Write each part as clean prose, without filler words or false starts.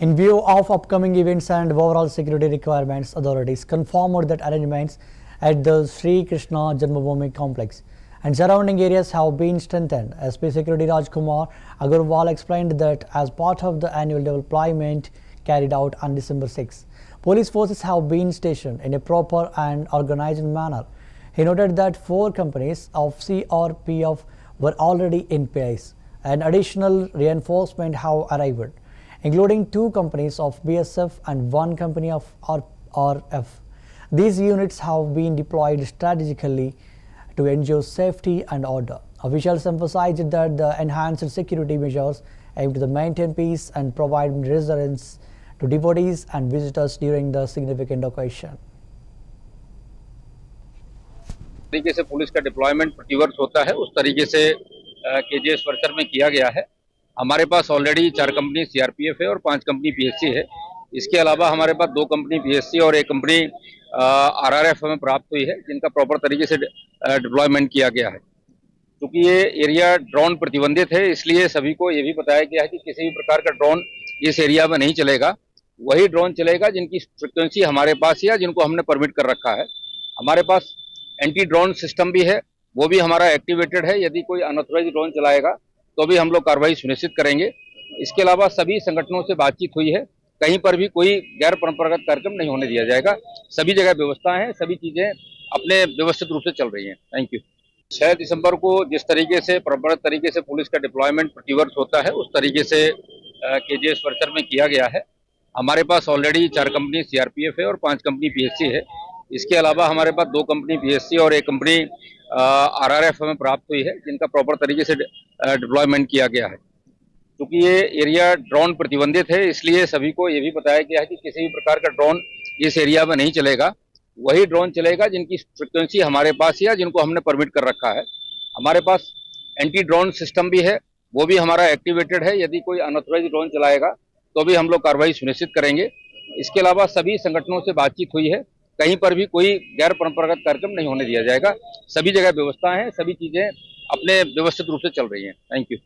In view of upcoming events and overall security requirements, authorities confirmed that arrangements at the Sri Krishna Janmabhoomi complex and surrounding areas have been strengthened. SP Security Rajkumar Agarwal explained that as part of the annual deployment carried out on December 6, police forces have been stationed in a proper and organized manner. He noted that 4 companies of CRPF were already in place and additional reinforcement have arrived, including 2 companies of BSF and 1 company of RF. These units have been deployed strategically to ensure safety and order. Officials emphasized that the enhanced security measures aim to maintain peace and provide reassurance to devotees and visitors during the significant occasion. तरीके से police का deployment प्रतिवर्ष होता है, उस तरीके से KGS परिसर में किया गया है। हमारे पास ऑलरेडी 4 कंपनी सीआरपीएफ है और 5 कंपनी पीएससी है। इसके अलावा हमारे पास 2 कंपनी पीएससी और 1 कंपनी आरआरएफ हमें प्राप्त हुई है, जिनका प्रॉपर तरीके से डिप्लॉयमेंट किया गया है। क्योंकि ये एरिया ड्रोन प्रतिबंधित है, इसलिए सभी को ये भी बताया गया है कि किसी भी प्रकार का ड्रोन इस एरिया में नहीं चलेगा। वही ड्रोन चलेगा जिनकी फ्रिक्वेंसी हमारे पास या जिनको हमने परमिट कर रखा है। हमारे पास एंटी ड्रोन सिस्टम भी है, वो भी हमारा एक्टिवेटेड है। यदि कोई अनऑथराइज ड्रोन चलाएगा तो भी हम लोग कार्रवाई सुनिश्चित करेंगे। इसके अलावा सभी संगठनों से बातचीत हुई है, कहीं पर भी कोई गैर परंपरागत कार्यक्रम नहीं होने दिया जाएगा। सभी जगह व्यवस्था है, सभी चीजें अपने व्यवस्थित रूप से चल रही हैं। Thank you. 6 दिसंबर को जिस तरीके से परंपरागत तरीके से पुलिस का डिप्लॉयमेंट प्रतिवर्ष होता है, उस तरीके से केजीएस परिसर में किया गया है। हमारे पास ऑलरेडी 4 कंपनी सीआरपीएफ है और 5 कंपनी पीएससी है। इसके अलावा हमारे पास 2 कंपनी पीएससी और 1 कंपनी आरआरएफ हमें प्राप्त हुई है, जिनका प्रॉपर तरीके से डिप्लॉयमेंट किया गया है। क्योंकि ये एरिया ड्रोन प्रतिबंधित है, इसलिए सभी को ये भी बताया गया है कि किसी भी प्रकार का ड्रोन इस एरिया में नहीं चलेगा। वही ड्रोन चलेगा जिनकी फ्रिक्वेंसी हमारे पास या जिनको हमने परमिट कर रखा है। हमारे पास एंटी ड्रोन सिस्टम भी है, वो भी हमारा एक्टिवेटेड है। यदि कोई अनऑथराइज ड्रोन चलाएगा तो भी हम लोग कार्रवाई सुनिश्चित करेंगे। इसके अलावा सभी संगठनों से बातचीत हुई है, कहीं पर भी कोई गैर परंपरागत कार्यक्रम नहीं होने दिया जाएगा। सभी जगह व्यवस्था है, सभी चीजें अपने व्यवस्थित रूप से चल रही हैं। Thank you.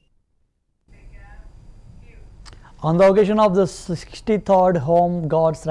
On the occasion of the 63rd Home Guards